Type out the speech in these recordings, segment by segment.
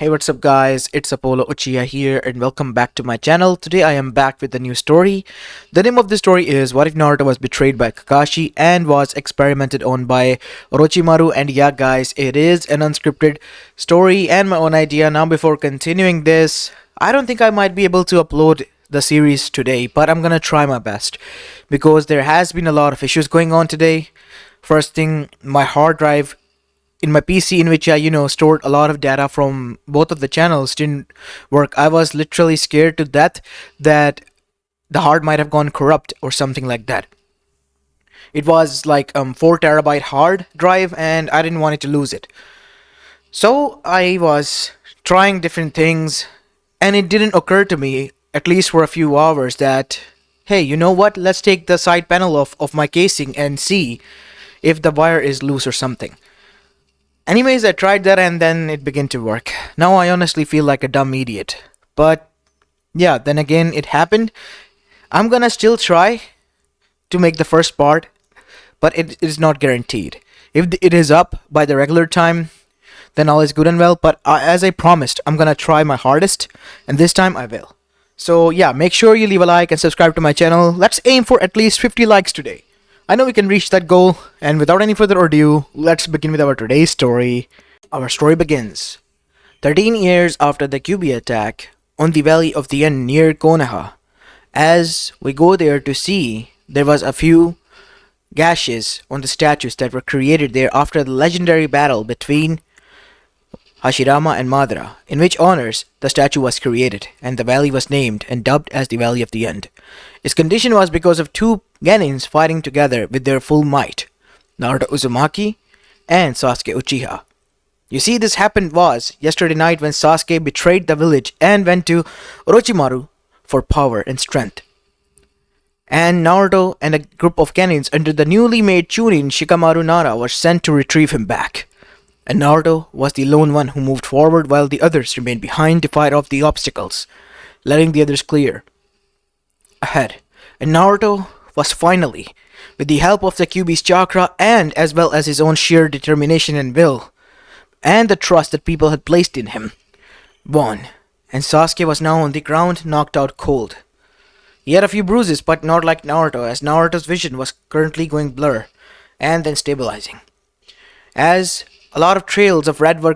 Hey, what's up guys, it's Apollo Uchiha here and welcome back to my channel. Today I am back with a new story. The name of the story is What If Naruto Was Betrayed by Kakashi and was experimented on by Orochimaru. And yeah guys, it is an unscripted story and my own idea. Now before continuing this, I don't think I might be able to upload the series today, but I'm gonna try my best because there has been a lot of issues going on today. First thing, my hard drive in my PC in which I stored a lot of data from both of the channels didn't work. I was literally scared to death that the hard might have gone corrupt or something like that. It was like 4 terabyte hard drive and I didn't want it to lose it. So I was trying different things and it didn't occur to me, at least for a few hours, that hey, you know what, let's take the side panel of my casing and see if the wire is loose or something. Anyways, I tried that and then it began to work. Now I honestly feel like a dumb idiot. But yeah, then again it happened. I'm gonna still try to make the first part, but it is not guaranteed. If it is up by the regular time, then all is good and well. But as I promised, I'm gonna try my hardest, and this time I will. So yeah, make sure you leave a like and subscribe to my channel. Let's aim for at least 50 likes today. I know we can reach that goal, and without any further ado, let's begin with our today's story. Our story begins 13 years after the QB attack on the Valley of the End near Konoha. As we go there to see, there was a few gashes on the statues that were created there after the legendary battle between Hashirama and Madara, in which honors the statue was created, and the valley was named and dubbed as the Valley of the End. Its condition was because of two genins fighting together with their full might, Naruto Uzumaki and Sasuke Uchiha. You see, this happened was yesterday night when Sasuke betrayed the village and went to Orochimaru for power and strength. And Naruto and a group of genins under the newly made Chunin Shikamaru Nara were sent to retrieve him back. And Naruto was the lone one who moved forward while the others remained behind to fight off the obstacles, letting the others clear ahead. And Naruto was finally, with the help of the QB's chakra and as well as his own sheer determination and will, and the trust that people had placed in him, won. And Sasuke was now on the ground, knocked out cold. He had a few bruises, but not like Naruto, as Naruto's vision was currently going blur and then stabilizing, as a lot of trails of red were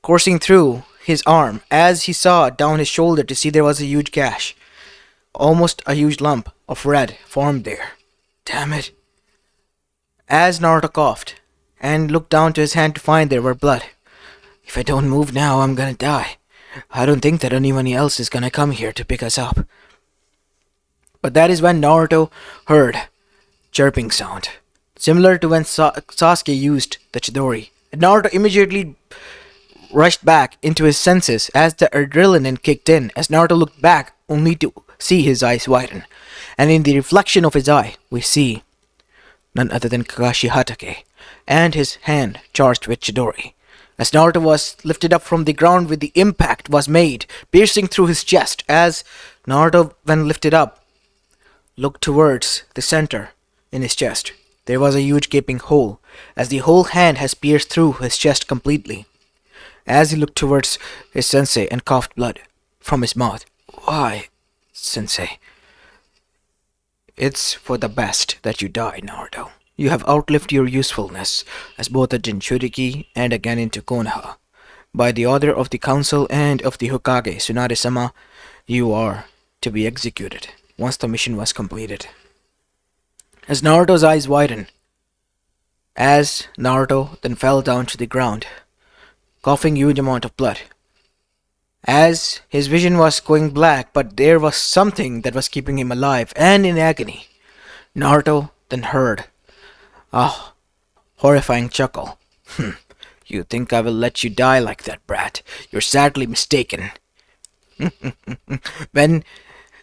coursing through his arm as he saw down his shoulder to see there was a huge gash. Almost a huge lump of red formed there. Damn it. As Naruto coughed and looked down to his hand to find there were blood. If I don't move now, I'm gonna die. I don't think that anyone else is gonna come here to pick us up. But that is when Naruto heard chirping sound, similar to when Sasuke used the Chidori. Naruto immediately rushed back into his senses as the adrenaline kicked in, as Naruto looked back only to see his eyes widen. And in the reflection of his eye, we see none other than Kakashi Hatake and his hand charged with Chidori. As Naruto was lifted up from the ground with the impact was made, piercing through his chest, as Naruto, when lifted up, looked towards the center in his chest. There was a huge gaping hole, as the whole hand has pierced through his chest completely. As he looked towards his sensei and coughed blood from his mouth. Why, sensei? It's for the best that you die, Naruto. You have outlived your usefulness as both a Jinchuriki and a Genin to Konoha. By the order of the council and of the Hokage Tsunade-sama, you are to be executed once the mission was completed. As Naruto's eyes widened, as Naruto then fell down to the ground, coughing huge amount of blood. As his vision was going black, but there was something that was keeping him alive and in agony. Naruto then heard a horrifying chuckle. You think I will let you die like that, brat? You're sadly mistaken. When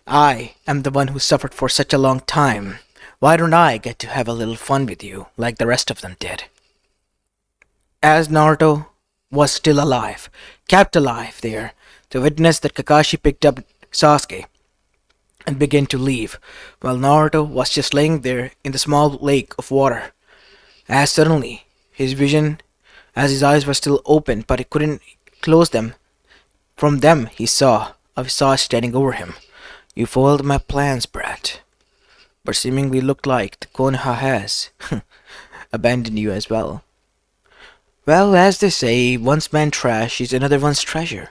I am the one who suffered for such a long time, why don't I get to have a little fun with you like the rest of them did? As Naruto was still alive, kept alive there, to witness that Kakashi picked up Sasuke and began to leave, while Naruto was just laying there in the small lake of water. As suddenly, his vision, as his eyes were still open but he couldn't close them, From them, I saw standing over him. You foiled my plans, brat. But seemingly looked like the Konoha has abandoned you as well. Well, as they say, one's man trash is another one's treasure.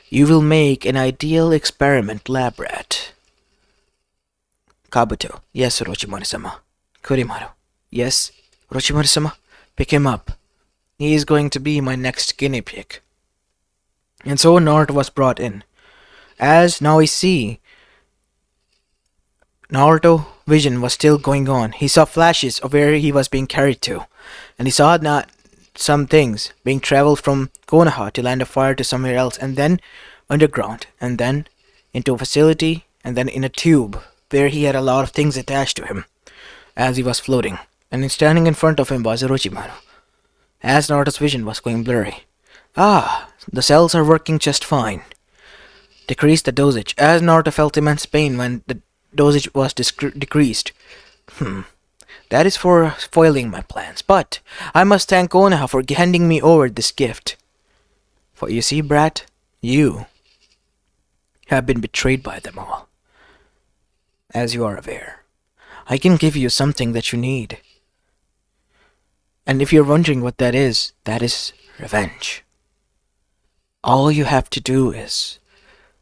You will make an ideal experiment lab rat. Kabuto. Yes, Orochimaru-sama. Kurimaru. Yes, Orochimaru-sama. Pick him up. He is going to be my next guinea pig. And so Naruto was brought in. As now we see, Naruto vision was still going on. He saw flashes of where he was being carried to. And he saw not some things being traveled from Konoha to Land of Fire to somewhere else, and then underground, and then into a facility, and then in a tube where he had a lot of things attached to him as he was floating. And standing in front of him was Orochimaru. As Naruto's vision was going blurry. Ah, the cells are working just fine. Decrease the dosage. As Naruto felt immense pain when the dosage was decreased. That is for foiling my plans. But I must thank Konoha for handing me over this gift. For you see, brat, you have been betrayed by them all. As you are aware, I can give you something that you need. And if you're wondering what that is revenge. All you have to do is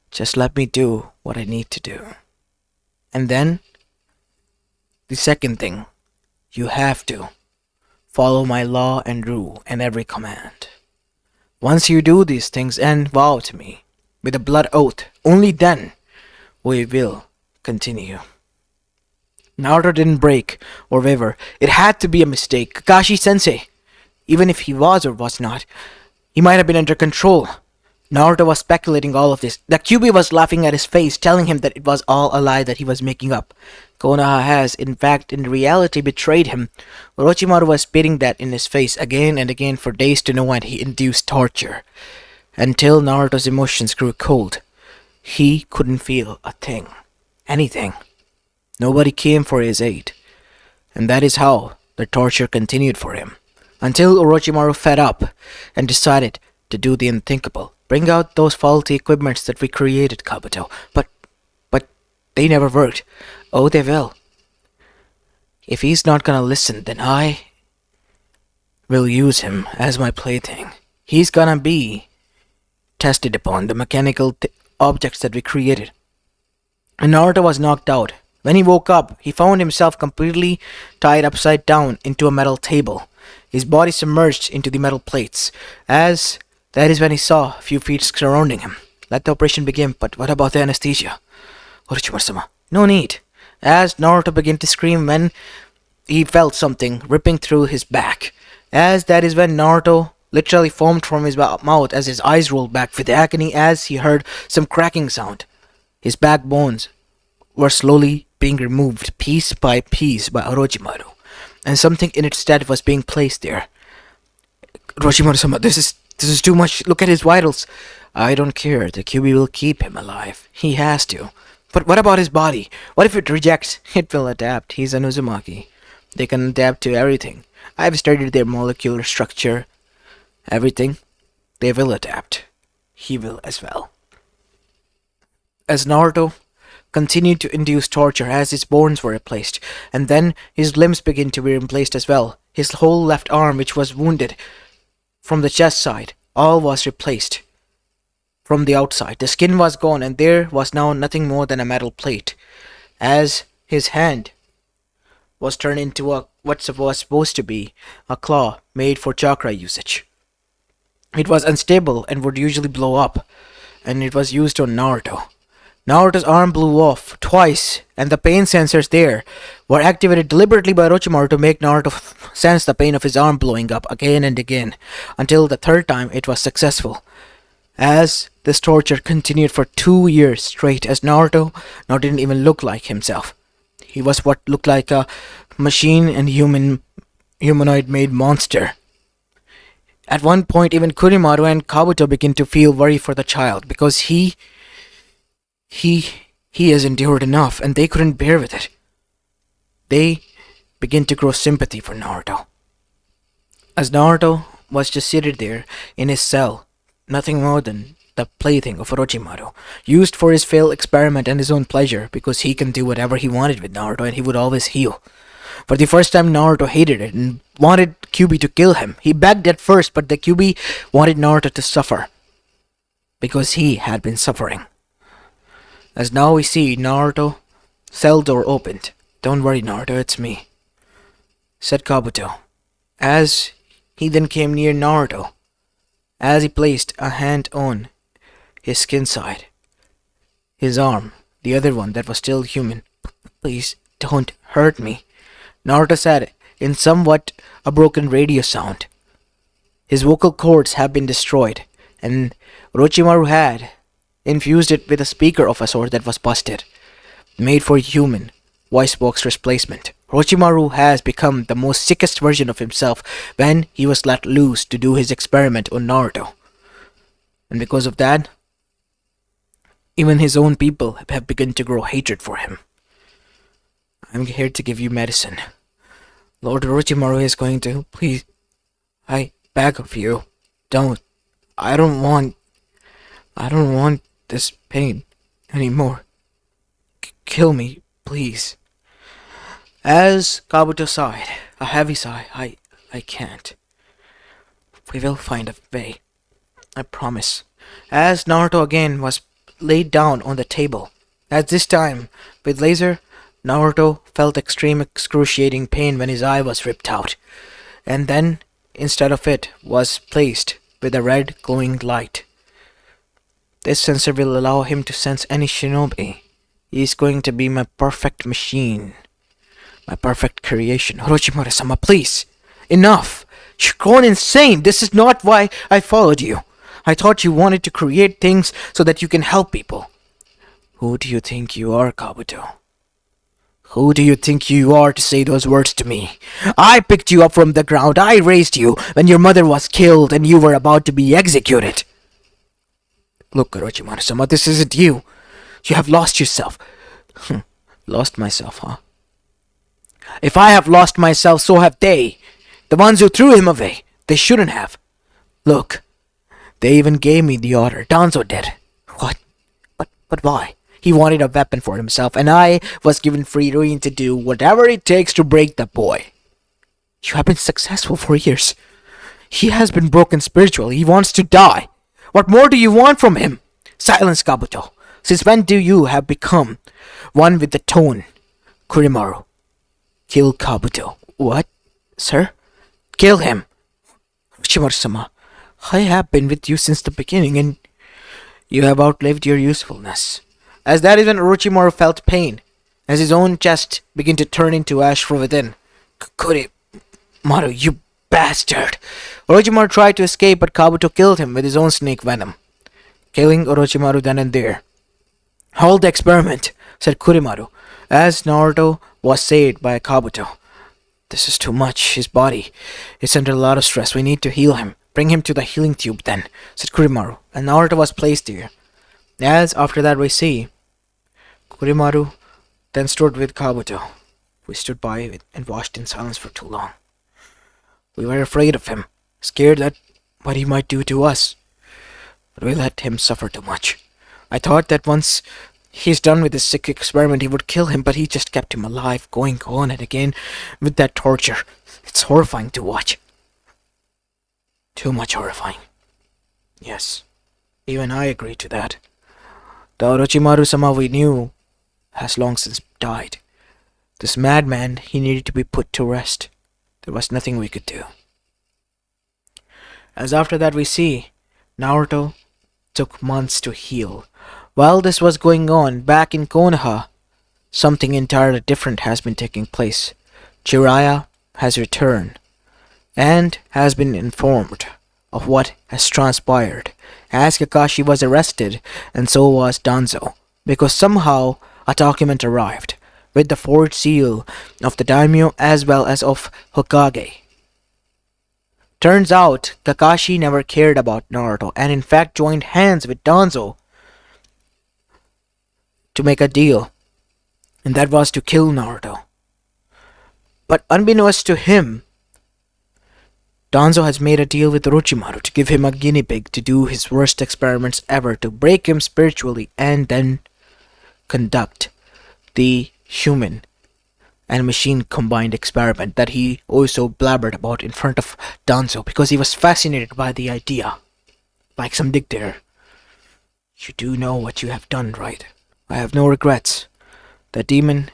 just let me do what I need to do. And then, the second thing, you have to follow my law and rule and every command. Once you do these things and vow to me with a blood oath, only then we will continue. Naruto didn't break or waver. It had to be a mistake. Kakashi sensei, even if he was or was not, he might have been under control. Naruto was speculating all of this. The QB was laughing at his face, telling him that it was all a lie that he was making up. Konoha has, in fact, in reality betrayed him. Orochimaru was spitting that in his face again and again for days to know, and he induced torture. Until Naruto's emotions grew cold. He couldn't feel a thing. Anything. Nobody came for his aid. And that is how the torture continued for him. Until Orochimaru fed up and decided to do the unthinkable. Bring out those faulty equipments that we created, Kabuto. But they never worked. Oh, they will. If he's not gonna listen, then I will use him as my plaything. He's gonna be tested upon the mechanical objects that we created. And Naruto was knocked out. When he woke up, he found himself completely tied upside down into a metal table. His body submerged into the metal plates. As that is when he saw a few feet surrounding him. Let the operation begin, but what about the anesthesia? Orochimaru-sama, no need. As Naruto began to scream when he felt something ripping through his back. As that is when Naruto literally foamed from his mouth as his eyes rolled back with agony as he heard some cracking sound. His backbones were slowly being removed piece by piece by Orochimaru, and something in its stead was being placed there. Orochimaru-sama, this is too much. Look at his vitals. I don't care. The QB will keep him alive. He has to. But what about his body? What if it rejects? It will adapt. He's an Uzumaki. They can adapt to everything. I've studied their molecular structure. Everything. They will adapt. He will as well. As Naruto continued to induce torture as his bones were replaced, and then his limbs began to be replaced as well. His whole left arm, which was wounded from the chest side, all was replaced. From the outside, the skin was gone, and there was now nothing more than a metal plate. As his hand was turned into what was supposed to be a claw made for chakra usage. It was unstable and would usually blow up, and it was used on Naruto. Naruto's arm blew off twice, and the pain sensors there were activated deliberately by Orochimaru to make Naruto sense the pain of his arm blowing up again and again, until the third time it was successful. As this torture continued for 2 years straight, as Naruto now didn't even look like himself. He was what looked like a machine and humanoid-made monster. At one point, even Kurimaru and Kabuto began to feel worry for the child, because he has endured enough, and they couldn't bear with it. They began to grow sympathy for Naruto. As Naruto was just seated there in his cell, nothing more than the plaything of Orochimaru, used for his failed experiment and his own pleasure, because he can do whatever he wanted with Naruto and he would always heal. For the first time, Naruto hated it and wanted Kyuubi to kill him. He begged at first, but the Kyuubi wanted Naruto to suffer, because he had been suffering. As now we see Naruto, cell door opened. "Don't worry, Naruto, it's me," said Kabuto. As he then came near Naruto, as he placed a hand on his skin side, his arm, the other one that was still human. "Please don't hurt me," Naruto said in somewhat a broken radio sound. His vocal cords have been destroyed, and Orochimaru had infused it with a speaker of a sort that was busted, made for human voice box replacement. Orochimaru has become the most sickest version of himself when he was let loose to do his experiment on Naruto. And because of that, even his own people have begun to grow hatred for him. "I'm here to give you medicine. Lord Orochimaru is going to. Please, I beg of you, don't. I don't want this pain anymore. Kill me, please." As Kabuto sighed, a heavy sigh, I can't. We will find a way. I promise. As Naruto again was laid down on the table, at this time, with laser, Naruto felt extreme excruciating pain when his eye was ripped out, and then, instead of it, was placed with a red glowing light. This sensor will allow him to sense any shinobi. He is going to be my perfect machine. My perfect creation. Orochimaru-sama, please. Enough. You're going insane. This is not why I followed you. I thought you wanted to create things so that you can help people. Who do you think you are, Kabuto? Who do you think you are to say those words to me? I picked you up from the ground. I raised you when your mother was killed and you were about to be executed. Look, Orochimaru-sama, this isn't you. You have lost yourself. Lost myself, huh? If I have lost myself, so have they. The ones who threw him away. They shouldn't have. Look, they even gave me the order. Danzo did. What? But why? He wanted a weapon for himself, and I was given free rein to do whatever it takes to break the boy. You have been successful for years. He has been broken spiritually. He wants to die. What more do you want from him? Silence, Kabuto. Since when do you have become one with the tone? Kurimaru. Kill Kabuto. What? Sir? Kill him. Orochimaru-sama, I have been with you since the beginning, and you have outlived your usefulness. As that is when Orochimaru felt pain, as his own chest began to turn into ash from within. Kurimaru, you bastard! Orochimaru tried to escape, but Kabuto killed him with his own snake venom, killing Orochimaru then and there. Hold the experiment, said Kurimaru, as Naruto was saved by Kabuto. This is too much. His body is under a lot of stress. We need to heal him. Bring him to the healing tube then, said Kurimaru, and Naruto was placed there. As after that we see, Kurimaru then stood with Kabuto. We stood by and watched in silence for too long. We were afraid of him, scared that what he might do to us. But we let him suffer too much. I thought that once he's done with his sick experiment, he would kill him, but he just kept him alive, going on and again with that torture. It's horrifying to watch. Too much horrifying. Yes, even I agree to that. The Orochimaru-sama we knew has long since died. This madman, he needed to be put to rest. There was nothing we could do. As after that we see, Naruto took months to heal. While this was going on, back in Konoha, something entirely different has been taking place. Jiraiya has returned, and has been informed of what has transpired, as Kakashi was arrested, and so was Danzo, because somehow a document arrived, with the forged seal of the daimyo as well as of Hokage. Turns out, Kakashi never cared about Naruto, and in fact joined hands with Danzo to make a deal, and that was to kill Naruto. But unbeknownst to him, Danzo has made a deal with Orochimaru to give him a guinea pig to do his worst experiments ever to break him spiritually and then conduct the human and machine combined experiment that he also blabbered about in front of Danzo because he was fascinated by the idea, like some dictator. You do know what you have done, right? I have no regrets. The demon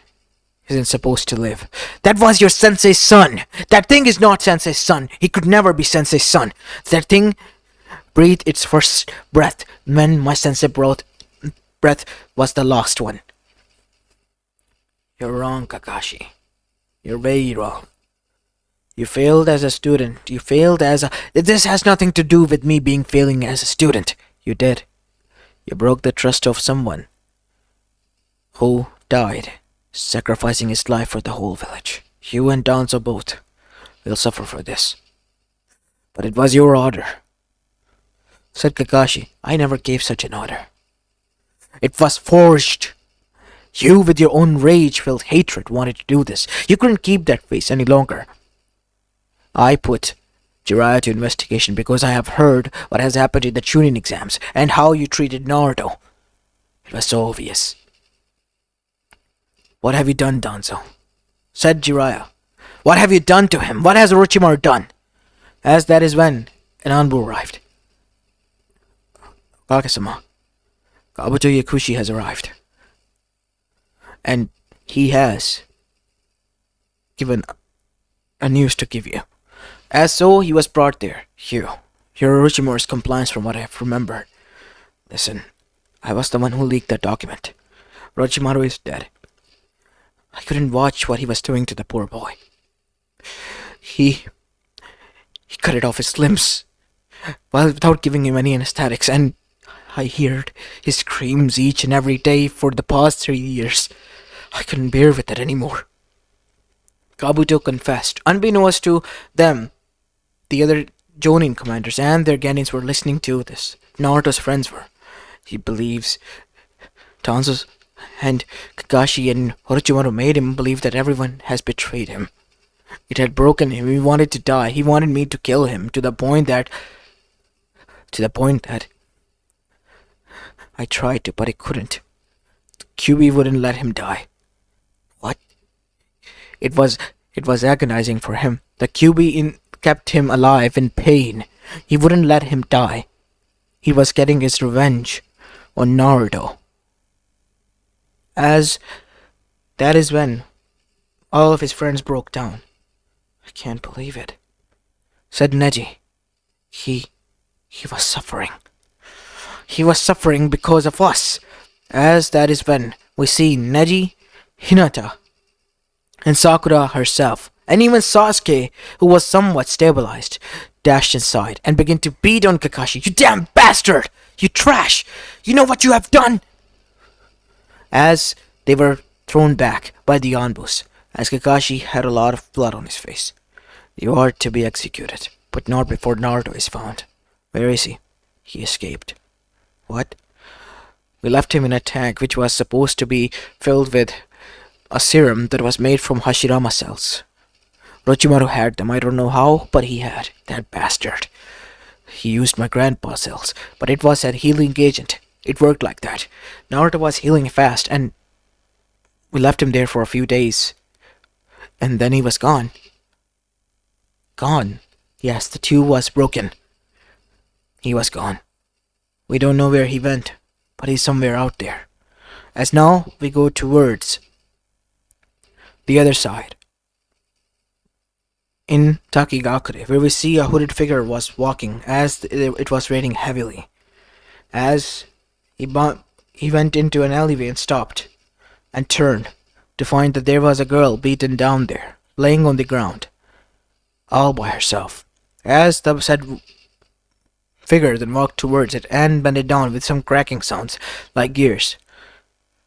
isn't supposed to live. That was your sensei's son! That thing is not sensei's son! He could never be sensei's son! That thing breathed its first breath when my sensei breath was the last one. You're wrong, Kakashi. You're very wrong. You failed as a student. You failed as a... This has nothing to do with me failing as a student. You did. You broke the trust of someone who died, sacrificing his life for the whole village. You and Danzo both will suffer for this. But it was your order, said Kakashi. I never gave such an order. It was forged. You, with your own rage-filled hatred, wanted to do this. You couldn't keep that face any longer. I put Jiraiya to investigation because I have heard what has happened in the Chunin exams and how you treated Naruto. It was so obvious. What have you done, Danzo? Said Jiraiya. What have you done to him? What has Orochimaru done? As that is when an envoy arrived. Kakasama, Kabuto Yakushi has arrived. And he has given a news to give you. As so, he was brought there. You're Orochimaru's compliance from what I have remembered. Listen, I was the one who leaked that document. Orochimaru is dead. I couldn't watch what he was doing to the poor boy. He cut it off his limbs, well, without giving him any anesthetics, and I heard his screams each and every day for the past 3 years. I couldn't bear with it anymore. Kabuto confessed. Unbeknownst to them, the other Jonin commanders and their Genins were listening to this. Naruto's friends were. He believes Danzo and Kakashi and Orochimaru made him believe that everyone has betrayed him. It had broken him. He wanted to die. He wanted me to kill him to the point that I tried to, but I couldn't. QB wouldn't let him die. What? It was agonizing for him. The QB kept him alive in pain. He wouldn't let him die. He was getting his revenge on Naruto. As that is when all of his friends broke down. I can't believe it, said Neji. He was suffering. He was suffering because of us. As that is when we see Neji, Hinata, and Sakura herself, and even Sasuke, who was somewhat stabilized, dashed inside and began to beat on Kakashi. You damn bastard! You trash! You know what you have done? As they were thrown back by the Yonbus, as Kakashi had a lot of blood on his face. You are to be executed, but not before Naruto is found. Where is he? He escaped. What? We left him in a tank which was supposed to be filled with a serum that was made from Hashirama cells. Orochimaru had them. I don't know how, but he had. That bastard. He used my grandpa's cells, but it was a healing agent. It worked like that. Naruto was healing fast, and we left him there for a few days. And then he was gone. Gone. Yes, the tube was broken. He was gone. We don't know where he went, but he's somewhere out there. As now, we go towards the other side. In Takigakure, where we see a hooded figure was walking as it was raining heavily. As he went into an alleyway and stopped, and turned to find that there was a girl beaten down there, laying on the ground, all by herself. As the said figure then walked towards it and bent it down with some cracking sounds like gears,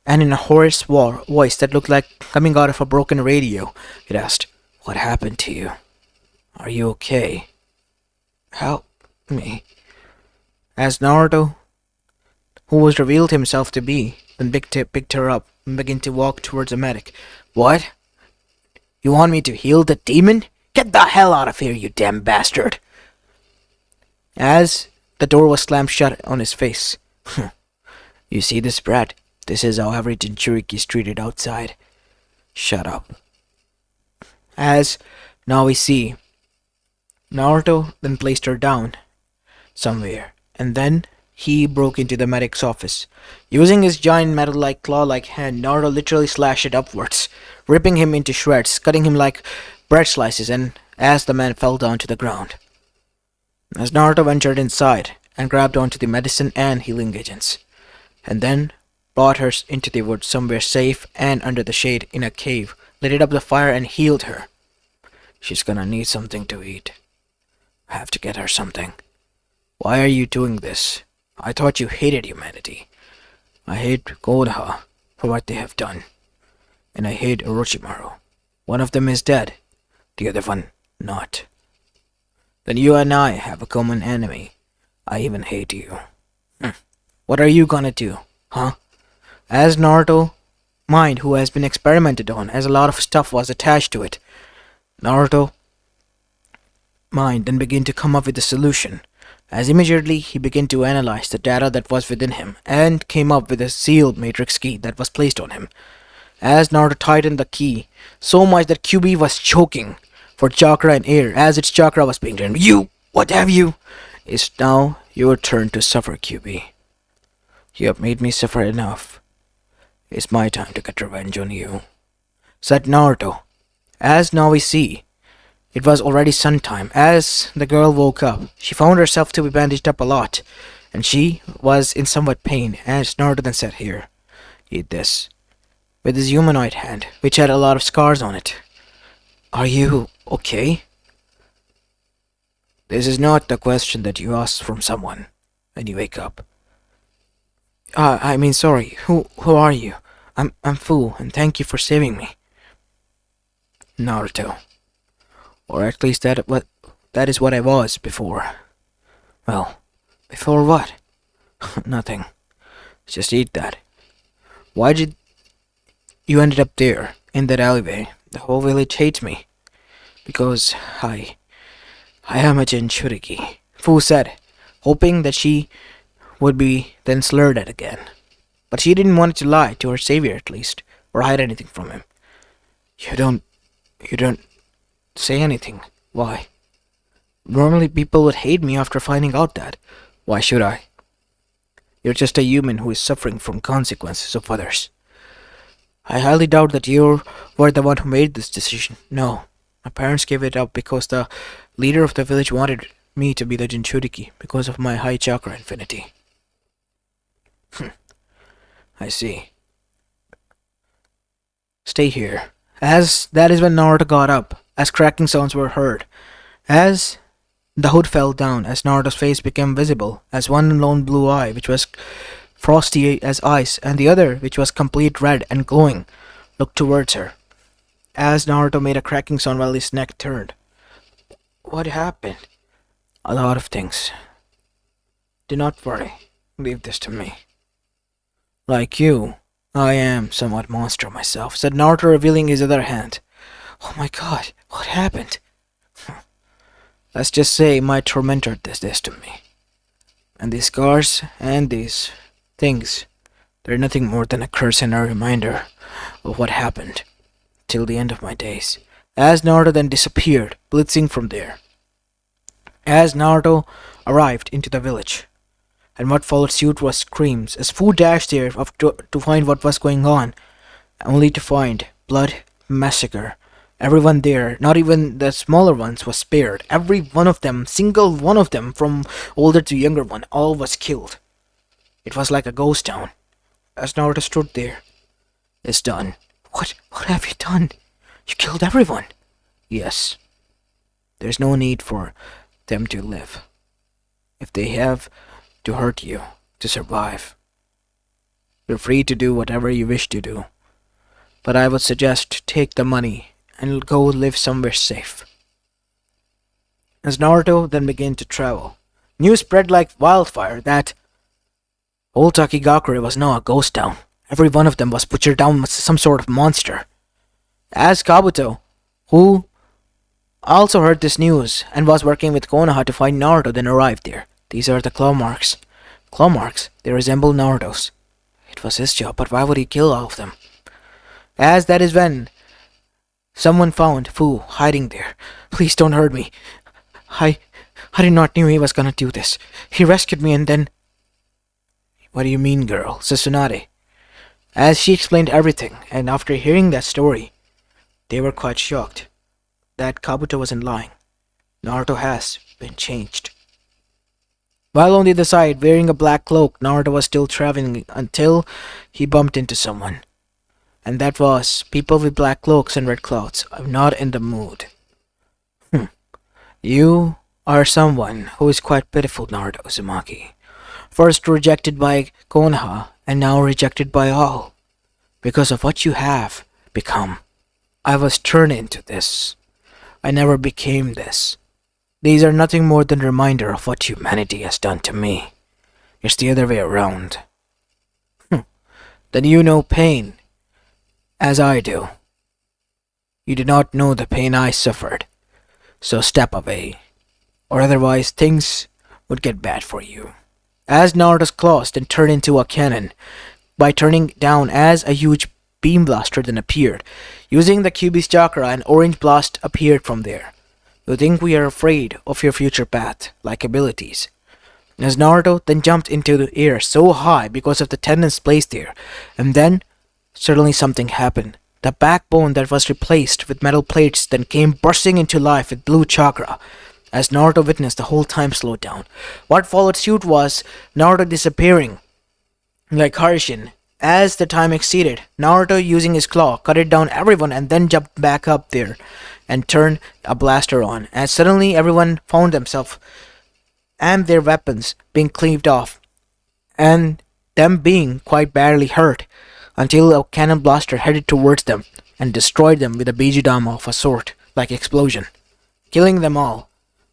and in a hoarse voice that looked like coming out of a broken radio, it asked, "What happened to you? Are you okay? Help me." As Naruto, who was revealed himself to be, then picked her up and began to walk towards the medic. "What? You want me to heal the demon? Get the hell out of here, you damn bastard! As the door was slammed shut on his face. You see this, brat? This is how every Jinchuriki is treated outside. Shut up. As now we see, Naruto then placed her down somewhere, and then he broke into the medic's office. Using his giant metal-like claw-like hand, Naruto literally slashed it upwards, ripping him into shreds, cutting him like bread slices, and as the man fell down to the ground. As Naruto ventured inside and grabbed onto the medicine and healing agents, and then brought her into the woods somewhere safe and under the shade in a cave, lit up the fire and healed her. She's gonna need something to eat. I have to get her something. Why are you doing this? I thought you hated humanity. I hate Konoha for what they have done. And I hate Orochimaru. One of them is dead, the other one not. Then you and I have a common enemy. I even hate you. What are you gonna do, huh? As Naruto mind, who has been experimented on, as a lot of stuff was attached to it, Naruto mind then began to come up with a solution. As immediately he began to analyze the data that was within him and came up with a sealed matrix key that was placed on him. As Naruto tightened the key so much that QB was choking for chakra and air as its chakra was being drained. You, what have you? It's now your turn to suffer, QB. You have made me suffer enough. It's my time to get revenge on you, said Naruto. As now we see, it was already sun time. As the girl woke up, she found herself to be bandaged up a lot, and she was in somewhat pain. As Naruto then said, "Here, eat this," with his humanoid hand, which had a lot of scars on it. Are you okay? This is not the question that you ask from someone when you wake up. Sorry. Who are you? I'm Fu, and thank you for saving me. Naruto. Or at least that is what I was before. Well, before what? Nothing. Just eat that. Why did you ended up there, in that alleyway? The whole village hates me. Because I am a Jinchuriki, Fu said, hoping that she would be then slurred at again. But she didn't want to lie to her savior at least, or hide anything from him. You don't say anything. Why? Normally people would hate me after finding out that. Why should I? You're just a human who is suffering from consequences of others. I highly doubt that you were the one who made this decision. No, my parents gave it up because the leader of the village wanted me to be the Jinchuriki because of my high chakra infinity. I see. Stay here. As that is when Naruto got up, as cracking sounds were heard. As the hood fell down, as Naruto's face became visible, as one lone blue eye, which was frosty as ice, and the other, which was complete red and glowing, looked towards her. As Naruto made a cracking sound while his neck turned. What happened? A lot of things. Do not worry. Leave this to me. Like you, I am somewhat monster myself, said Naruto, revealing his other hand. Oh my god, what happened? Let's just say my tormentor did this to me. And these scars and these things, they're nothing more than a curse and a reminder of what happened till the end of my days. As Naruto then disappeared, blitzing from there. As Naruto arrived into the village, and what followed suit was screams as Fu dashed there to find what was going on, only to find blood, massacre. Everyone there, not even the smaller ones, was spared. Every one of them, single one of them, from older to younger one, all was killed. It was like a ghost town. As Naruto stood there, it's done. What have you done? You killed everyone. Yes. There's no need for them to live. If they have to hurt you to survive, you're free to do whatever you wish to do. But I would suggest take the money and go live somewhere safe. As Naruto then began to travel, news spread like wildfire that old Takigakure was now a ghost town. Every one of them was butchered down with some sort of monster. As Kabuto, who I also heard this news and was working with Konoha to find Naruto, then arrived there. These are the claw marks. Claw marks? They resemble Naruto's. It was his job, but why would he kill all of them? As that is when someone found Fu hiding there. Please don't hurt me. I I did not knew he was gonna do this. He rescued me and then... What do you mean, girl? Susunade. As she explained everything, and after hearing that story, they were quite shocked that Kabuto wasn't lying. Naruto has been changed. While on the other side, wearing a black cloak, Naruto was still traveling until he bumped into someone. And that was people with black cloaks and red clouds. I'm not in the mood. You are someone who is quite pitiful, Naruto Uzumaki. First rejected by Konoha, and now rejected by all. Because of what you have become. I was turned into this. I never became this. These are nothing more than a reminder of what humanity has done to me. It's the other way around. Then you know pain, as I do. You do not know the pain I suffered. So step away, or otherwise things would get bad for you. As Naruto's claws then turned into a cannon, by turning down as a huge beam blaster then appeared. Using the Kyuubi's chakra, an orange blast appeared from there. You think we are afraid of your future path, like abilities. As Naruto then jumped into the air so high because of the tendons placed there, and then suddenly something happened. The backbone that was replaced with metal plates then came bursting into life with blue chakra. As Naruto witnessed, the whole time slowed down. What followed suit was Naruto disappearing like Harishin. As the time exceeded, Naruto using his claw cut it down everyone and then jumped back up there and turned a blaster on. And suddenly everyone found themselves and their weapons being cleaved off and them being quite badly hurt until a cannon blaster headed towards them and destroyed them with a Bijudama of a sort, like explosion, killing them all.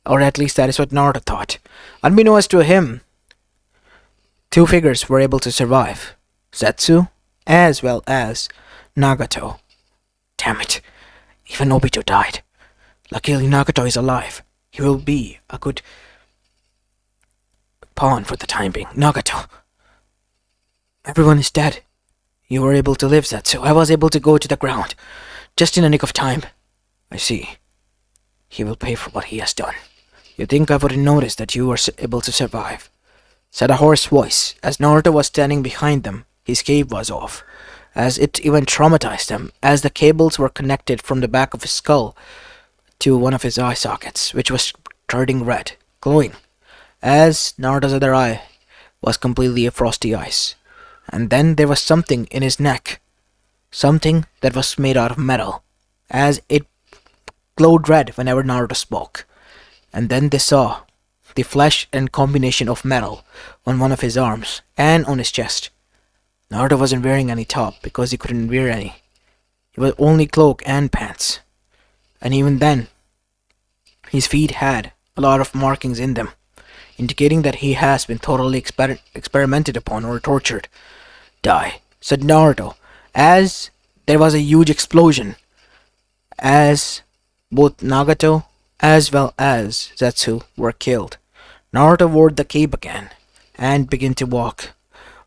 Or at least that is what Naruto thought. Unbeknownst to him, two figures were able to survive. Zetsu, as well as Nagato. Damn it, even Obito died. Luckily Nagato is alive. He will be a good pawn for the time being. Nagato. Everyone is dead. You were able to live, Zetsu. I was able to go to the ground. Just in a nick of time. I see. He will pay for what he has done. You think I wouldn't notice that you were able to survive? Said a hoarse voice. As Naruto was standing behind them, his cape was off. As it even traumatized him, as the cables were connected from the back of his skull to one of his eye sockets, which was turning red, glowing. As Naruto's other eye was completely a frosty ice. And then there was something in his neck. Something that was made out of metal. As it glowed red whenever Naruto spoke. And then they saw the flesh and combination of metal on one of his arms and on his chest. Naruto wasn't wearing any top because he couldn't wear any. It was only cloak and pants. And even then, his feet had a lot of markings in them, indicating that he has been totally experimented upon or tortured. Die, said Naruto, as there was a huge explosion, as both Nagato as well as Zetsu were killed. Naruto wore the cape again, and began to walk.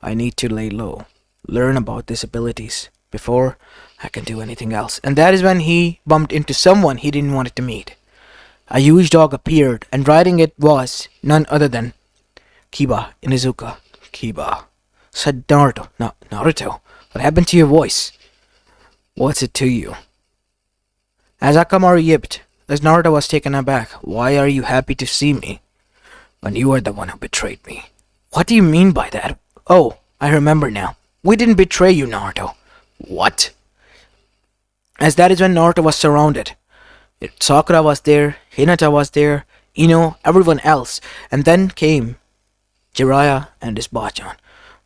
I need to lay low, learn about these abilities, before I can do anything else. And that is when he bumped into someone he didn't want to meet. A huge dog appeared, and riding it was none other than Kiba Inuzuka. Kiba, said Naruto. Naruto, what happened to your voice? What's it to you? As Akamaru yipped, as Naruto was taken aback, why are you happy to see me when you are the one who betrayed me? What do you mean by that? Oh, I remember now. We didn't betray you, Naruto. What? As that is when Naruto was surrounded. Sakura was there, Hinata was there, Ino, everyone else, and then came Jiraiya and his Bachan.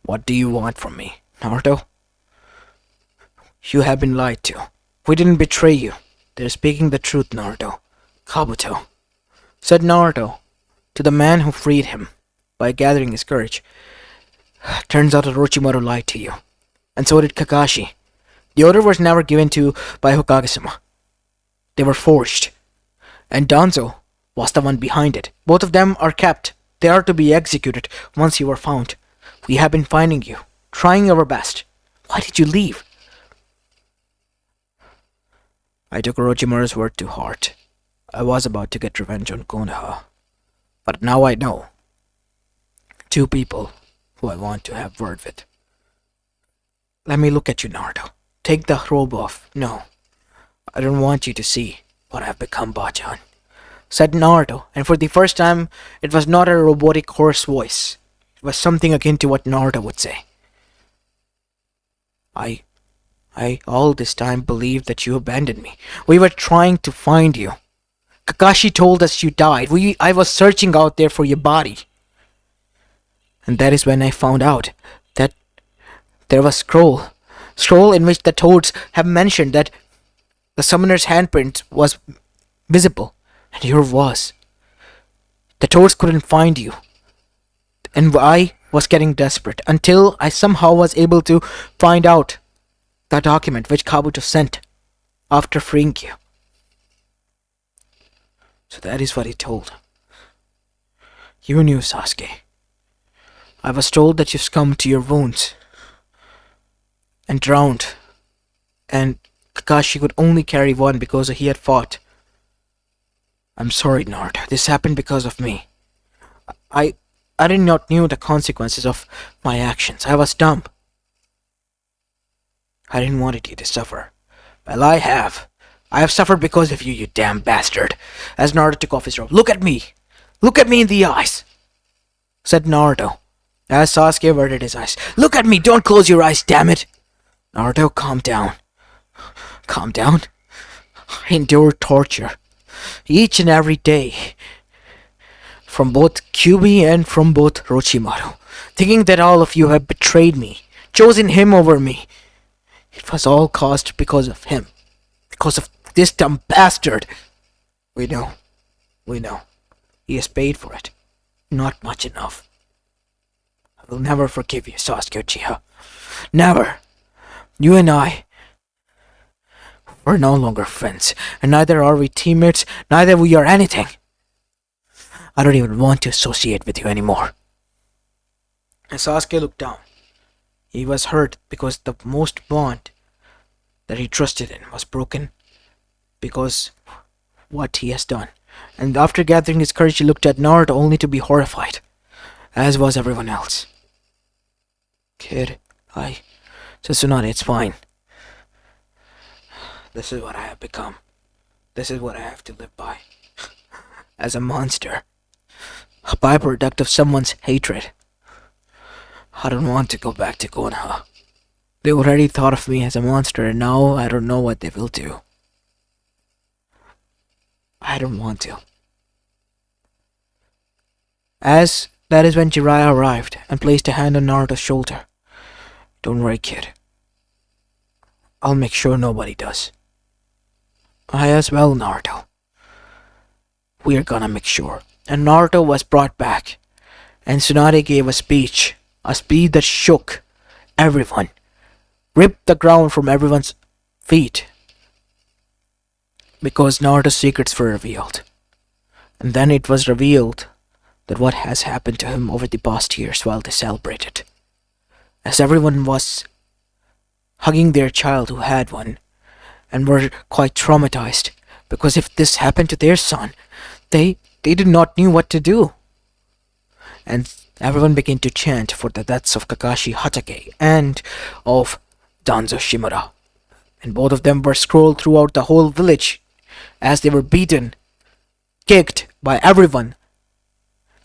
What do you want from me, Naruto? You have been lied to. We didn't betray you. They're speaking the truth, Naruto. Kabuto, said Naruto to the man who freed him by gathering his courage. Turns out Orochimaru lied to you. And so did Kakashi. The order was never given to by Hokage-sama. They were forged. And Danzo was the one behind it. Both of them are kept. They are to be executed once you are found. We have been finding you, trying our best. Why did you leave? I took Orochimaru's word to heart. I was about to get revenge on Konoha. But now I know. Two people who I want to have word with. Let me look at you, Naruto. Take the robe off. No, I don't want you to see what I've become, Bachan, said Naruto, and for the first time, it was not a robotic hoarse voice. It was something akin to what Naruto would say. I all this time believed that you abandoned me. We were trying to find you. Kakashi told us you died. I was searching out there for your body. And that is when I found out that there was scroll in which the toads have mentioned that the summoner's handprint was visible, and yours was. The toads couldn't find you, and I was getting desperate until I somehow was able to find out the document which Kabuto sent after freeing you. So that is what he told. You knew, Sasuke. I was told that you succumbed to your wounds and drowned, and Kakashi could only carry one because he had fought. I'm sorry, Naruto. This happened because of me. I did not knew the consequences of my actions. I was dumb. I didn't want you to suffer. Well, I have. I have suffered because of you, you damn bastard. As Naruto took off his robe. Look at me! Look at me in the eyes! Said Naruto. As Sasuke averted his eyes. Look at me! Don't close your eyes, damn it! Naruto, calm down. Calm down? I endure torture. Each and every day. From both Kyuubi and from both Orochimaru. Thinking that all of you have betrayed me. Chosen him over me. It was all caused because of him. Because of this dumb bastard. We know. We know. He has paid for it. Not much enough. I will never forgive you, Sasuke Uchiha. Never. You and I, we're no longer friends, and neither are we teammates, neither we are anything. I don't even want to associate with you anymore. And Sasuke looked down. He was hurt because the most bond that he trusted in was broken because what he has done. And after gathering his courage, he looked at Naruto only to be horrified, as was everyone else. Kid, Tsunade, it's fine. This is what I have become. This is what I have to live by. As a monster. A byproduct of someone's hatred. I don't want to go back to Konoha. They already thought of me as a monster, and now I don't know what they will do. I don't want to. As that is when Jiraiya arrived and placed a hand on Naruto's shoulder. Don't worry, kid. I'll make sure nobody does. I as well, Naruto. We're gonna make sure. And Naruto was brought back, and Tsunade gave a speech that shook everyone, ripped the ground from everyone's feet, because Naruto's secrets were revealed. And then it was revealed that what has happened to him over the past years while they celebrated. As everyone was hugging their child who had one, and were quite traumatized, because if this happened to their son, they did not know what to do. And everyone began to chant for the deaths of Kakashi Hatake and of Danzo Shimura. And both of them were scrolled throughout the whole village as they were beaten, kicked by everyone,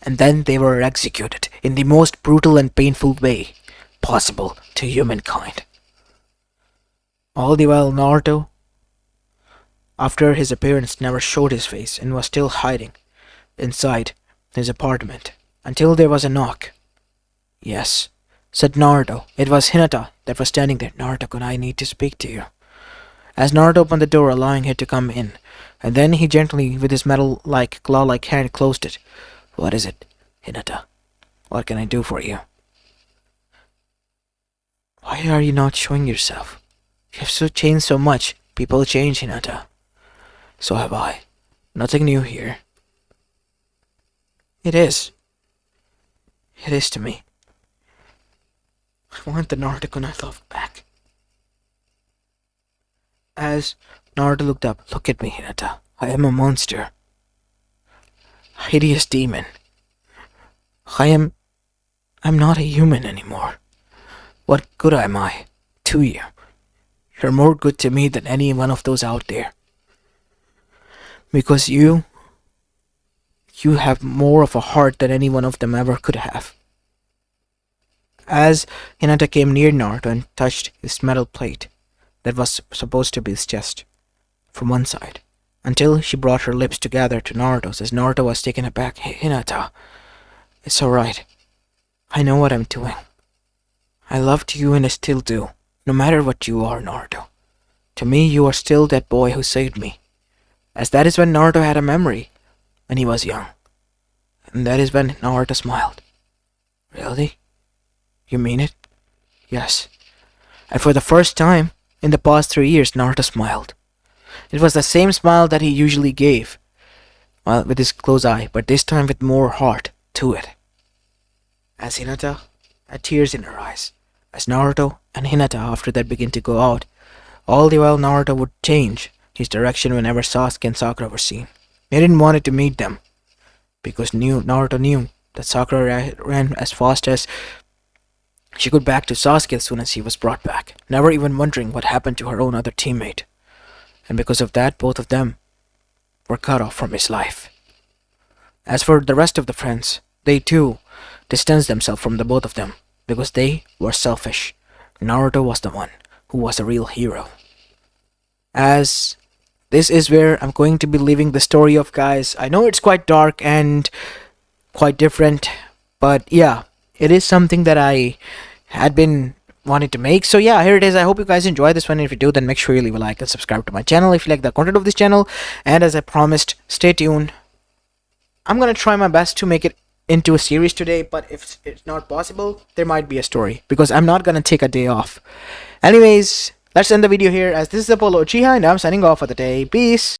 and then they were executed in the most brutal and painful way possible to humankind. All the while Naruto, after his appearance, never showed his face and was still hiding inside his apartment until there was a knock. Yes, said Naruto. It was Hinata that was standing there. Naruto, I need to speak to you. As Naruto opened the door, allowing her to come in, and then he gently, with his metal-like, claw-like hand, closed it. What is it, Hinata? What can I do for you? Why are you not showing yourself? You have changed so much. People change, Hinata. So have I. Nothing new here. It is. It is to me. I want the Naruto I love back. As Naruto looked up, look at me, Hinata. I am a monster. A hideous demon. I'm not a human anymore. What good am I to you? You're more good to me than any one of those out there. Because you have more of a heart than any one of them ever could have. As Hinata came near Naruto and touched his metal plate that was supposed to be his chest from one side, until she brought her lips together to Naruto's as Naruto was taken aback. Hey, Hinata, it's alright. I know what I'm doing. I loved you and I still do, no matter what you are, Naruto. To me, you are still that boy who saved me. As that is when Naruto had a memory, when he was young. And that is when Naruto smiled. Really? You mean it? Yes. And for the first time in the past 3 years, Naruto smiled. It was the same smile that he usually gave, well, with his closed eye, but this time with more heart to it. As Hinata had tears in her eyes, as Naruto and Hinata after that began to go out, all the while Naruto would change his direction whenever Sasuke and Sakura were seen. He didn't want to meet them, because Naruto knew that Sakura ran as fast as she could back to Sasuke as soon as he was brought back, never even wondering what happened to her own other teammate. And because of that, both of them were cut off from his life. As for the rest of the friends, they too distanced themselves from the both of them, because they were selfish. Naruto was the one who was a real hero. As this is where I'm going to be leaving the story of, guys. I know it's quite dark and quite different, but yeah, it is something that I had been wanting to make. So yeah, here it is. I hope you guys enjoy this one. If you do, then make sure you leave a like and subscribe to my channel if you like the content of this channel. And as I promised, stay tuned. I'm gonna try my best to make it into a series today, but if it's not possible, there might be a story, because I'm not gonna take a day off. Anyways, let's end the video here, as this is Apollo Uchiha and I'm signing off for the day. Peace.